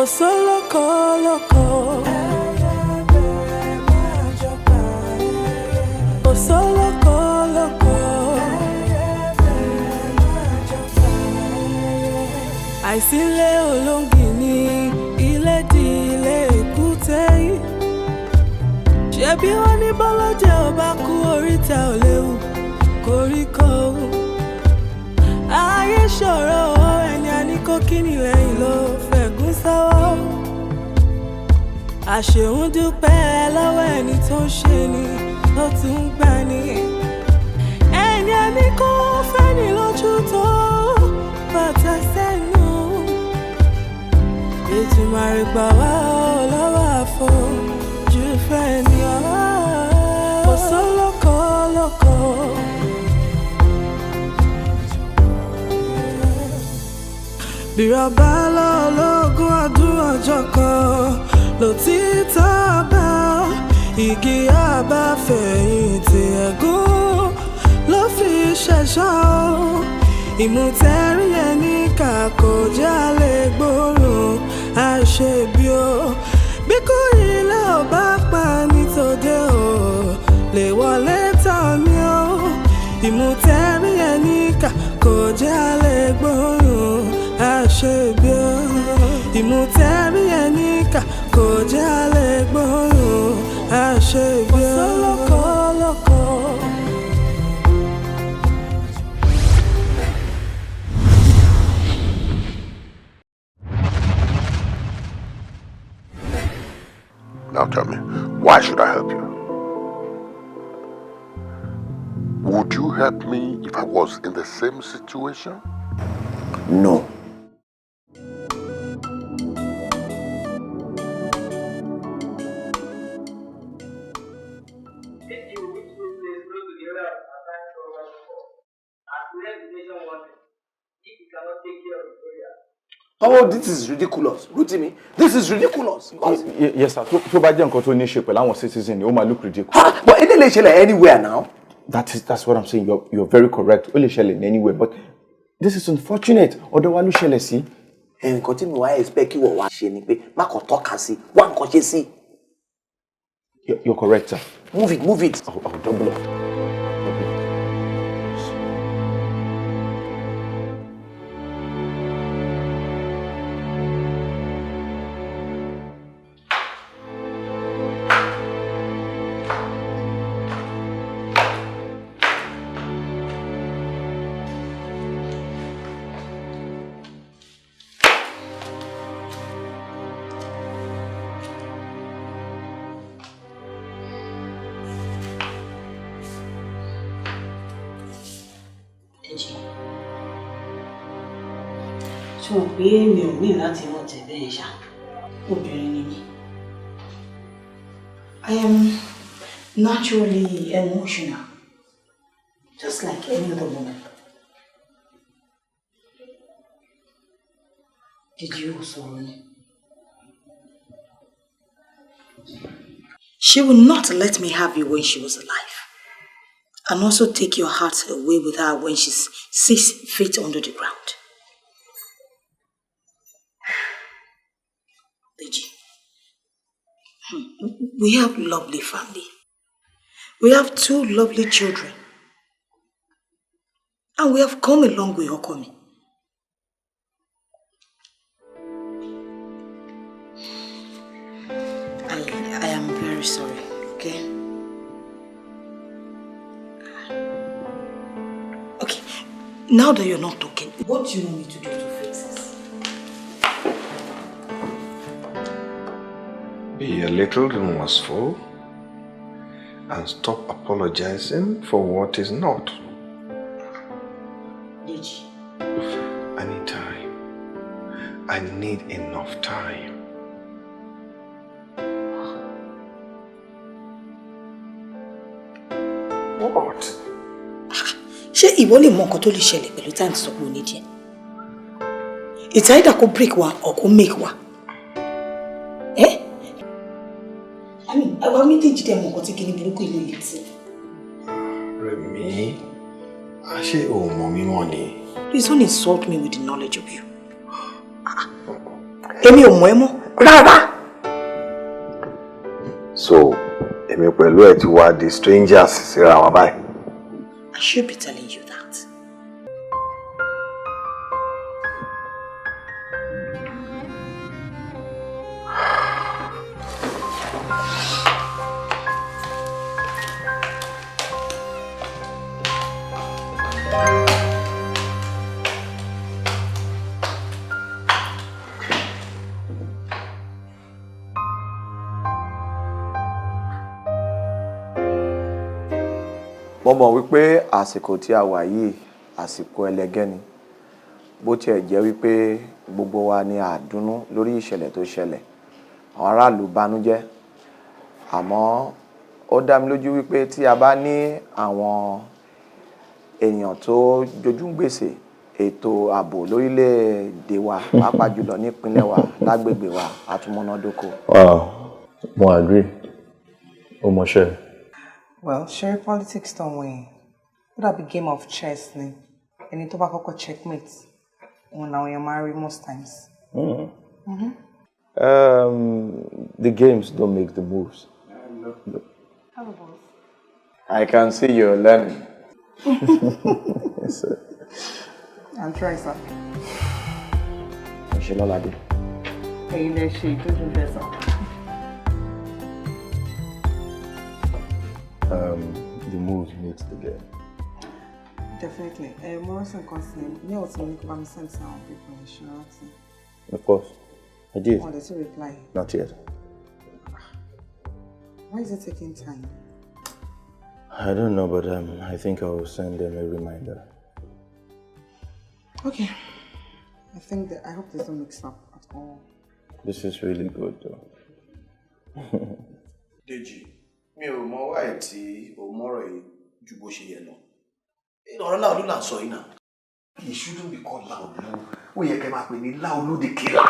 solo loco. Oh solo loco. Àìsílẹ̀ olóngìní ilé di ilé èkúté. Ṣebí wọ́n ní bọ́lọ́jẹ́ ò bá kú oríta ò léwu koríko. Ayé ṣòro ẹni àníkó kíni lẹ́yìn ló fẹ̀gún sọ́wọ́. Àṣeun dúpẹ́ lọ́wọ́ ẹni tó ń ṣe ni tó tún ń gbà ní. Ẹni àníkó fẹ́ni lójú tó bàtà sẹ́nu. Ètùmàrè gbà wá lọ́wọ́ àfojú fẹ́ni ọ̀wá. Kò sólókò lóko. Bírọ̀bá lọ́lọ́gún ọdún ọjọ́ kan lòtítọ́ bá igi àbáfẹ̀yìntì ẹ̀gún ló fi ṣẹ̀ṣọ́. Ìmùtẹ́rí ẹni kà kò jẹ́ àlè gbóòórùn àṣebí o. Bí kò ilé ò bá pa ní tòde o lè wọlé tán ni o. Ìmùtẹ́rí ẹni kà kò jẹ́ àlè gbóòórùn àṣebí o. Ìmùtẹ́rí ẹni kà kò jẹ́ àlè gbóòórùn àṣebí o. Lóko lóko. Now tell me, why should I help you? Would you help me if I was in the same situation? No. Oh, this is ridiculous. Rotimi, this is ridiculous. Yes, sir. To bá jẹ́ nǹkan tó ní ṣe pẹ̀lú àwọn citizen, it might look ridiculous. But it lè ṣẹlẹ̀ anywhere now. That's what I'm saying. You're very correct. Ó lè ṣẹlẹ̀ anywhere, but this is unfortunate. Ọ̀dọ̀ wa ló ṣẹlẹ̀ sí. Nǹkan tí mo wá expect kí wọ́n wá ṣe ni pé má kàn tọ́ka sí, wá nǹkan ṣe sí. You're correct, sir. Move it. I'll double up. I am naturally emotional, just like any other woman. Did you sorrow? She would not let me have you when she was alive, and also take your heart away with her when she's 6 feet under the ground. We have lovely family. We have 2 lovely children. And we have come a long way, Okomi. I am very sorry, okay? Okay, now that you're not talking, what do you want me to do to fix this? Be a little remorseful and stop apologizing for what is not. Deji. I need time. I need enough time. What? Ṣé ìwọ lè mọ nǹkan tó lè ṣẹlẹ̀ pẹ̀lú time sọ pé o ní díẹ̀? It's either kó break wa or kó make wa. Àwọn méjèèjì dẹ̀ mọ̀ nǹkan tí kìíní burúkú ilé lè ti. Rẹ̀mí, ṣé o mọ̀ mí mọ́ ni? Please don't insult me with the knowledge of you. Èmi ò mọ̀ ẹ́ mọ́ rárá. So, èmi pẹ̀lú ẹ ti wá di strangers síra wa báyìí. I should be telling you that. Mo mọ̀ wípé àsìkò tí a wà yìí àsìkò ẹlẹgẹ́ ni bó tiẹ̀ jẹ́ wípé gbogbo wa ni àdúnú lórí ìṣẹ̀lẹ̀ tó ṣẹlẹ̀ àwọn aráàlú banújẹ́ àmọ́ ó dá mi lójú wípé tí a bá ní àwọn èèyàn tó jojú gbèsè ètò ààbò lórílẹ̀-èdè wa pàápàá jùlọ nípínlẹ̀ wa lágbègbè wa àtúmọ̀nàdókò. Mo agree. Ó mọṣẹ́. Well, share politics don't win. Would that be game of chess ni? Ẹni tó bá kọ́kọ́ checkmate. Now you're married most times. The games don't make the moves. How about? I can see you're learning. I'll try sir. Lọ́ládé. Ẹ̀yin lẹ ṣe ìtọ́jú bẹ́ẹ̀ sir. The moves makes the game. Definitely. Morrison Constant, me also make one sense now people in Shirati. Of course. I did. Oh, there's a reply. Not yet. Why is it taking time? I don't know, but I think I will send them a reminder. Okay. I hope there's no mix up at all. This is really good though. Deji, mi ò mọ̀ why tí o mọ̀rọ̀ yìí ju bó ṣe yẹ lọ. Ọ̀rọ̀ Láolú là ń sọ yìí náà. He shouldn't be called Láolú. Ó yẹ kẹ́ máa pè ní Láolú the killer.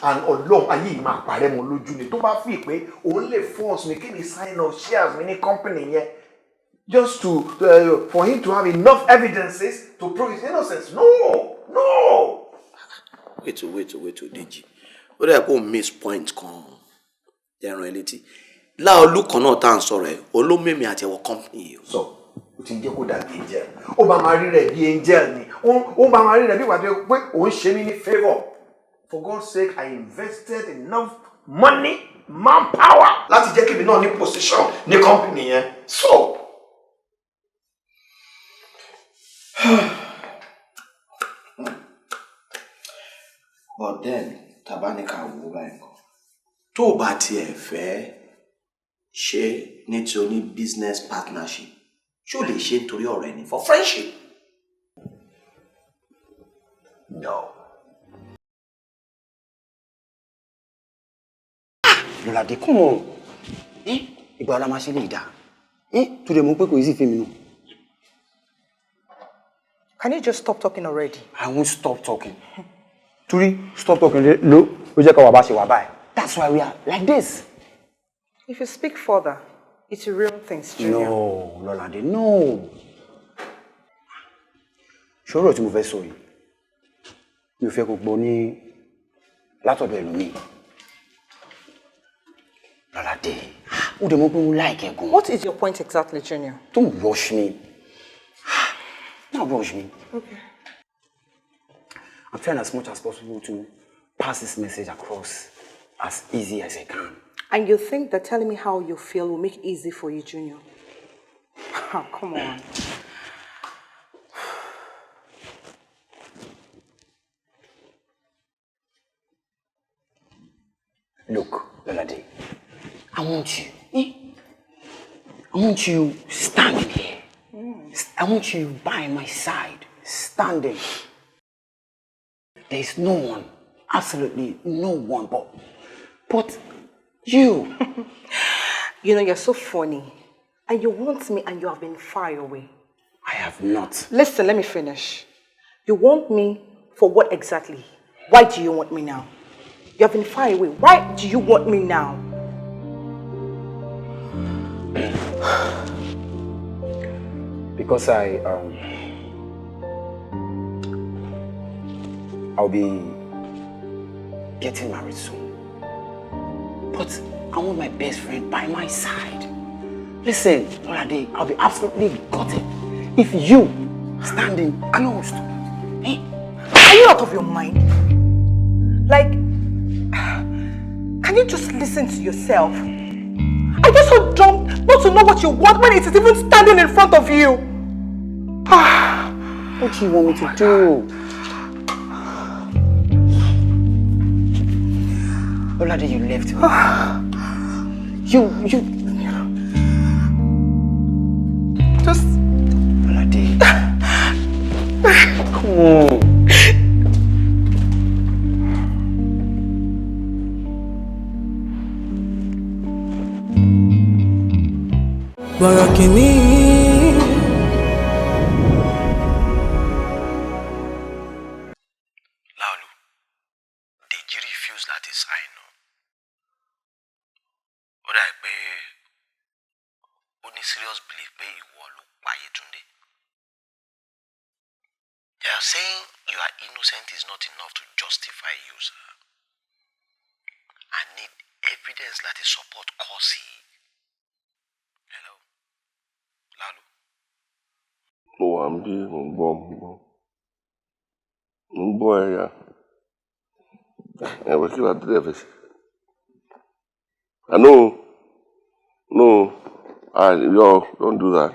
And Ọlọ́run ayé yìí máa parẹ́ mọ́ lójú ni tó bá fi pé òun lè force mi kí ni sign of shares mi ní company yẹn just to for him to have enough evidences to prove his innocence. No. Wait, Deji. Ó dẹ̀ kó miss point kan ẹran ẹlẹ́tì. Láolú kan náà tá à ń sọ̀rọ̀ ẹ̀ olómèmí àti ẹ̀wọ̀ company yìí. So, ó ti ń jẹ́ kó dàbí angel. Ó bá máa rí rẹ̀ bí angel ni. Ó bá máa rí rẹ̀ bí wà pé òun ṣe mí ní favour. For God's sake, I invested enough money, manpower láti jẹ́ kí mi náà ní position ní company yẹn. So, but then tabanika wo báyìí kan tó o bá tiẹ̀ fẹ́ ṣe nítorí business partnership ṣó lè ṣe nítorí ọ̀rẹ́ ni for friendship. No. Lọ́ládé, come on. Ìgbà ọ̀la máa ṣe lè dá. Tó lè mú pé kò easy fún mi nù. Can you just stop talking already? I won't stop talking. Turi, stop talking. Lo, ó jẹ́ ká wá bá ṣe wá báyìí. That's why we are like this. If you speak further, it's real things, Junior. No, Lọ́ládé, no. Ṣòro tí mo fẹ́ sọ yìí. Mi ò fẹ́ kó gbọ́ ní látọ̀dọ̀ ẹlòmíì. Lọ́ládé, ó dẹ̀ mọ̀ pé mo like ẹ gan. What is your point exactly, Junior? Don't rush me. Don't rush me. Okay. I'm trying as much as possible to pass this message across as easy as I can. And you think that telling me how you feel will make it easy for you, Junior? Oh, come on. Look, Lọ́ládé, I want you. I want you standing here. I want you by my side, standing. There is no one, absolutely no one but you. You know, you're so funny. And you want me and you have been far away. I have not. Listen, let me finish. You want me for what exactly? Why do you want me now? You have been far away. Why do you want me now? Because I'll be getting married soon. But I want my best friend by my side. Listen, Olade, I'll be absolutely gutted if you standing closed. Eh? Are you out of your mind? Like, can you just listen to yourself? Are you so dumb not to know what you want when it is even standing in front of you? What do you want me to do? Olade, you left me. You... Just... Olade. Come on. Borokini. Laolu, did you refuse láti sign no? Ó dà pé ó ní serious belief pé ìwọ ló pa Yetunde. They are saying you are innocent is not enough to justify you, sir. I need evidence láti support cause. Hello, Laolu. Mo wà ń bí mo ń gbọ́ ẹ̀yà ẹ̀wẹ̀ kí láti dẹ̀ fẹ́ ṣe. No, don't do that.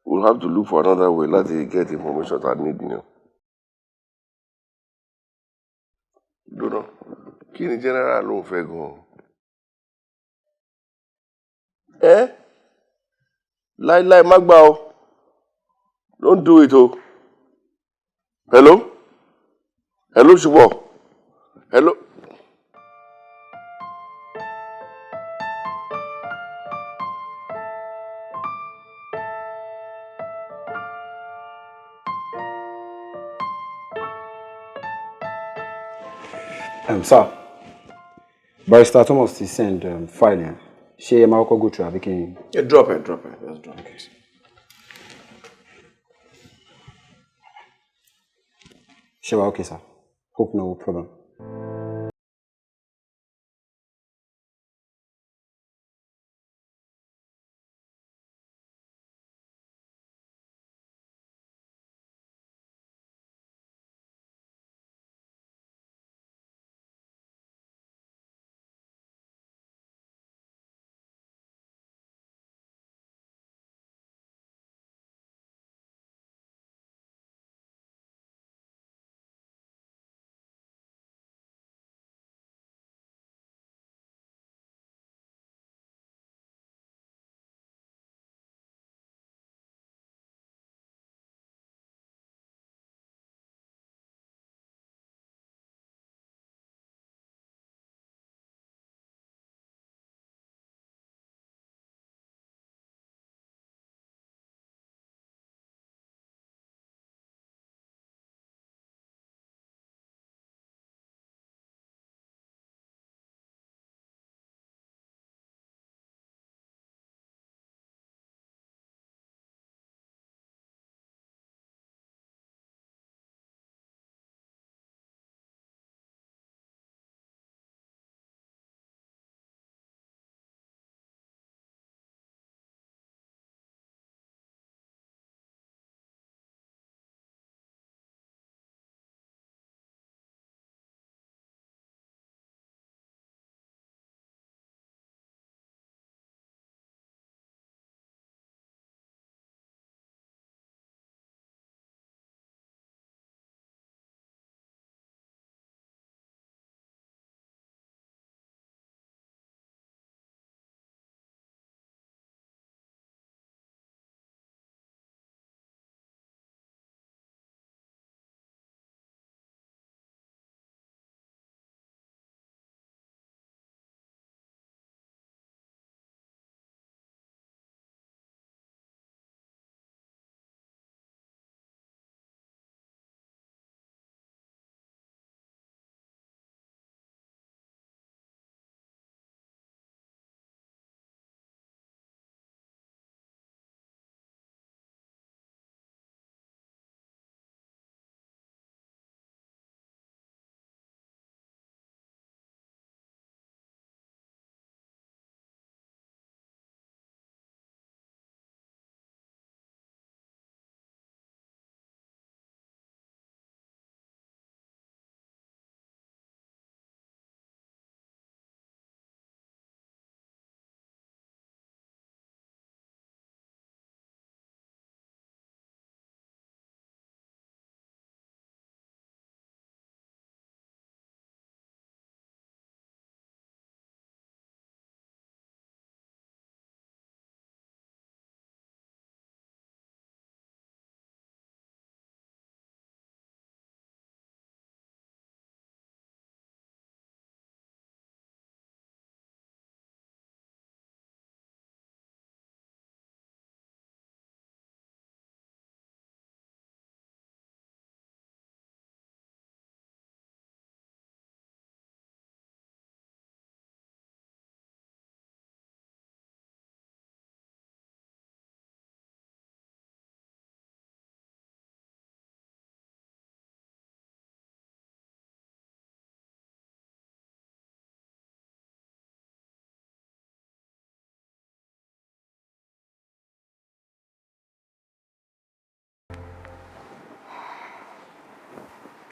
We'll have to look for another way láti get information that I need, you know. Dúró, kí ni general ló ń fẹ́ gan-an? Láíláí má gbà o. Don't do it, oh. Hello, Ṣùbọ̀. Hello. Sir, Barrister Thomas ti send file yẹn. Ṣé ẹ máa kọ́kọ́ go through àbí kí n... Yeah, drop it. Let's drop it. Ṣé wà okay, sir? Hope no problem.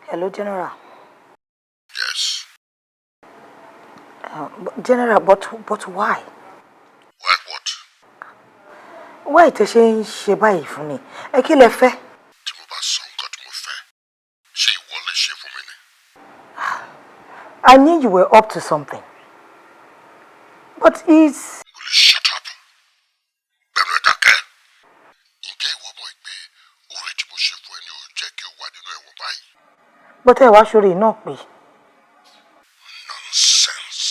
Hello, General. Yes. General, but why? Why what? Why tẹ́ ṣe ń ṣe báyìí fún mi? Ẹ kí lẹ fẹ́? Tí mo bá sọ nǹkan tí mo fẹ́, ṣé ìwọ lè ṣe fún mi ni? I knew you were up to something. But it's... Will you shut up? Bẹ́ẹ̀ni ẹ dákẹ́. Ǹjẹ́ ìwọ mọ̀ pé oore tí mo ṣe fún ẹ ni ò jẹ́ kí o wà nínú ẹ̀wọ̀n báyìí? But ẹ wá ṣoore náà pé. Nonsense.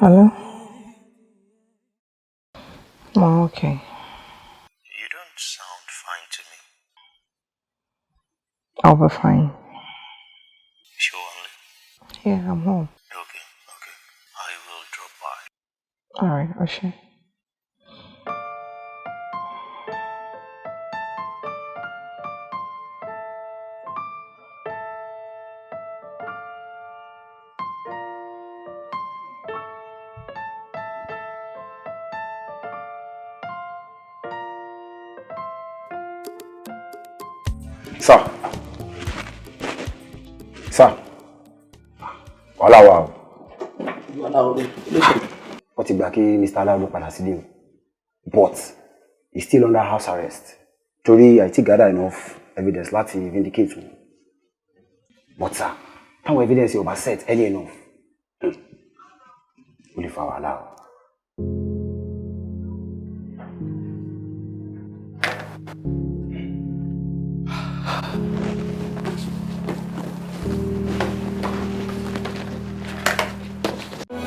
Hello? Oh, okay. You don't sound fine to me. I'll be fine. Sure. Yeah, I'm home. Okay. I will drop by. Alright, Oshay. Sir. Wàhálà wà o. Wàhálà o. Wọ́n ti gbà kí Mr. Aladun padà sílé o. But he's still under house arrest. Torí I think gather enough evidence láti vindicate wọn. But sir, táwọn evidence yóò bá set early enough. Ó lè fa wàhálà o.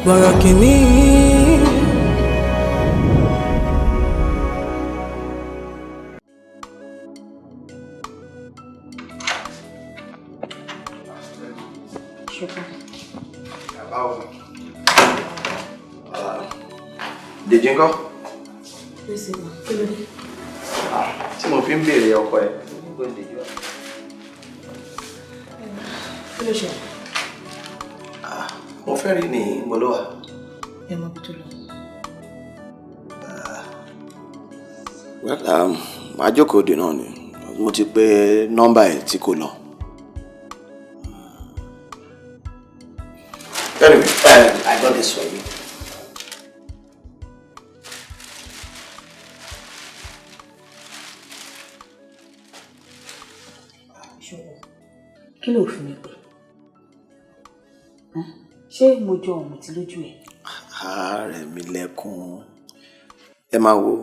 Borokini. Dèjì ńkọ́? Listen, kí ló dé? Tí mo fi ń béèrè ọkọ ẹ. Kí ló ṣe? Mo fẹ́ rí ní Bolówà. Ẹ mọ̀ bí tó lọ. Well, màá jókòó dè náà ni. Mo ti pè nọ́mbà ẹ̀ tí kò lọ. Anyway, I got this for you. Kí ló fi mi pè? Ṣé mo jọ ọmọ tí lójú ẹ̀? Ààrẹ mi lẹ́kùn. Ẹ máa wo,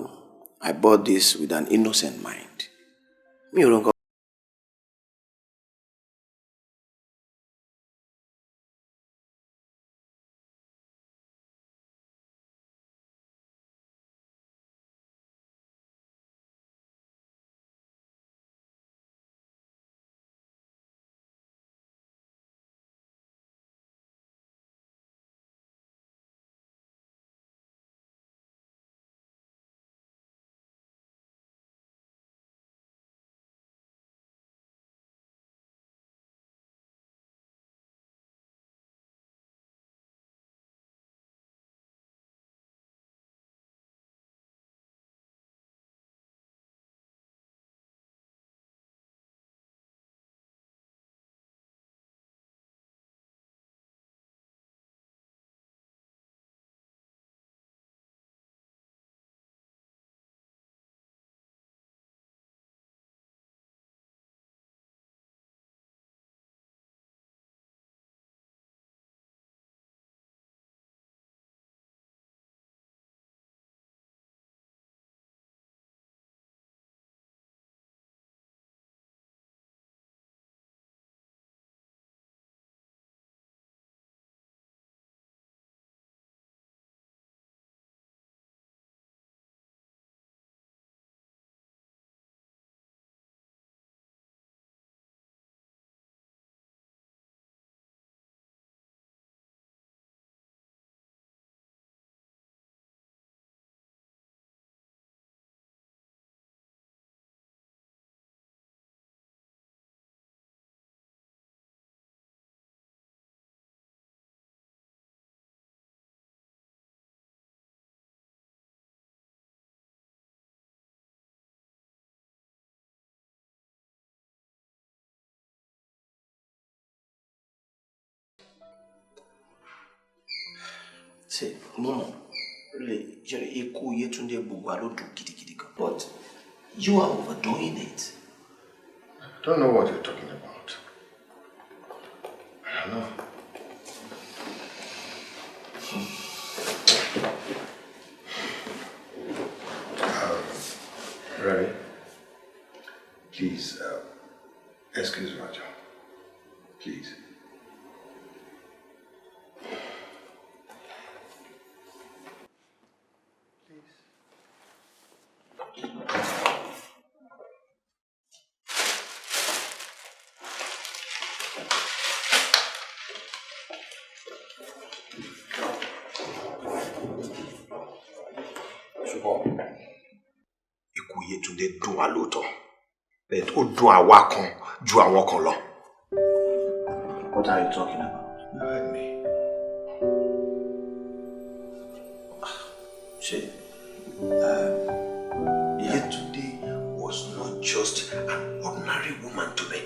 I bought this with an innocent mind. Mi ò rò nǹkan. See, Momo, really, Iku Yetunde Bugwalo do kitty, but you are overdoing it. I don't know what you're talking about. I don't know. Remy, please, excuse me, John. Please. Iku Yetunde dùn wá lóòótọ́, but ó dùn àwa kan ju àwọn kan lọ. What are you talking about? You heard me. See, Yetunde was not just an ordinary woman to me.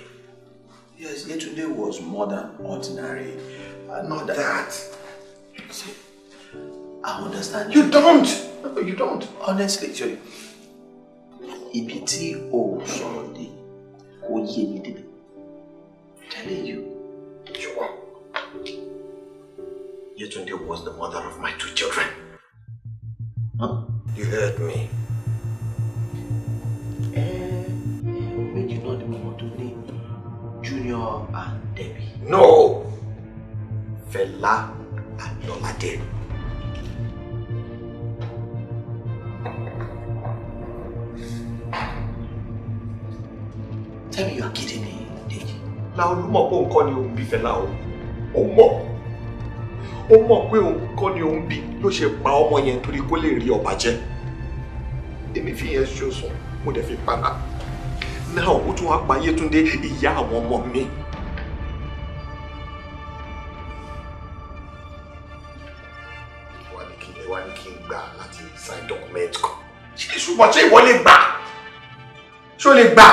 Yes, Yetunde was more than ordinary. Not that. See, I understand. You don't. No, you don't. Honestly, sorry. Ibi tí o sọ̀rọ̀ dé, kò yé mi dé. Telling you. Yetunde was the mother of my 2 children. Huh? You heard me. Méjì náà ni mo tó ní Junior and Debbie. No. Fela and Lolade. Tell me you are kidding me, Deji. Láolú mọ̀ pé òun kọ́ ni òun bí Fẹ́lá o. Ó mọ̀ pé òun kọ́ ni òun bí ló ṣe pa ọmọ yẹn torí kó lè rí ọba jẹ. Èmi fi yẹn ṣoṣùn, mo dẹ̀ fi padà. Náà ó tún wá pa Yétúndé ìyá àwọn ọmọ mi. Wá ní kí n gbà láti sign document kan. Ṣùgbọ́n ṣé ìwọ lè gbà? Ṣé o lè gbà?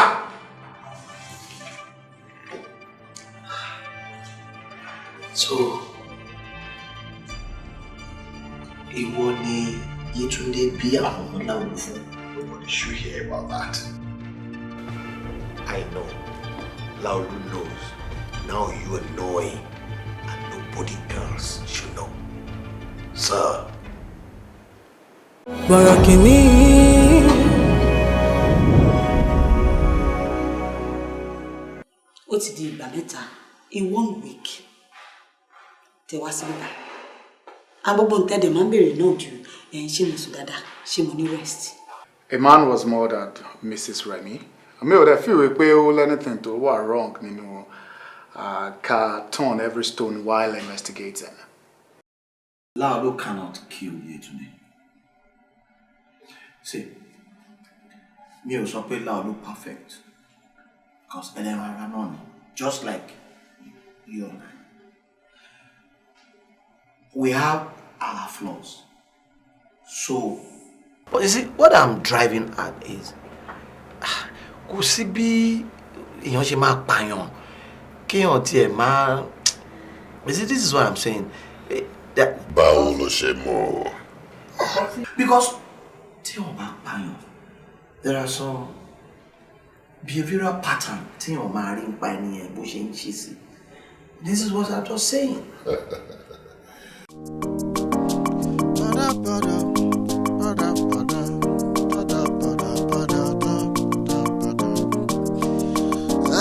So, ìwọ ni Yetunde bí àwọn ọmọ náà wò fún. Nobody should hear about that. I know. Laolu knows. Now you are knowing, and nobody else should know. Sir. Borokini. Ó ti di ìgbà mẹ́ta in 1 week. Tẹ wá sí bíbá. Agbogbo ntẹ́dẹ̀ máa ń bèrè náà ju ṣé mo sùn dáadáa, ṣé mo ní rest. A man was murdered, Mrs. Remy. I mean, I feel like all anything to what wrong, you know, car turn every stone while investigating. Laolu cannot kill Yetunde. See, me ò sọ pé Laolu perfect, because ẹlẹ́ran ara náà ni, just like you and I. We have our flaws. So, but you see, what I'm driving at is, kò sí bí èèyàn ṣe máa pààyàn, kéèyàn tiẹ̀ máa. You see, this is what I'm saying. Báwo ló ṣe mọ̀? Because tí wọ́n bá pààyàn, there are some behavioral pattern tí wọ́n máa rí nípa ènìyàn bó ṣe ń ṣe sí. This is what I'm just saying.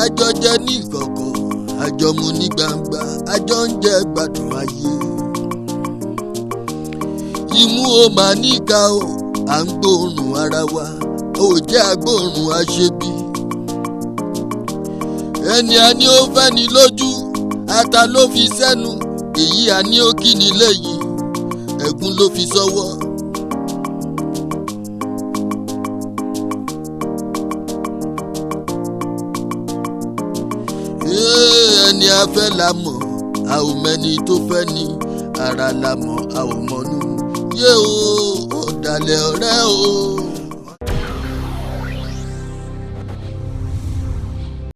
Àjọ jẹ ní ìkọ̀kọ̀, àjọ mu ní gbangba, àjọ ń jẹ gbádùn ayé. Imú o máa níka o, à ń gbóòórùn ara wa, ò jẹ́ agbóòórùn aṣebi. Ẹni a ní ó fẹ́ ni lójú, ata ló fi sẹ́nu, èyí a ní ó kí ni léyìí, ẹ̀gún ló fi sọ́wọ́. Ẹni a fẹ́ la mọ̀, a ò mẹ́ni tó fẹ́ ni, ara la mọ̀, a ò mọ̀nú. Yé o, ọ̀dàlẹ̀ ọ̀rẹ́ o.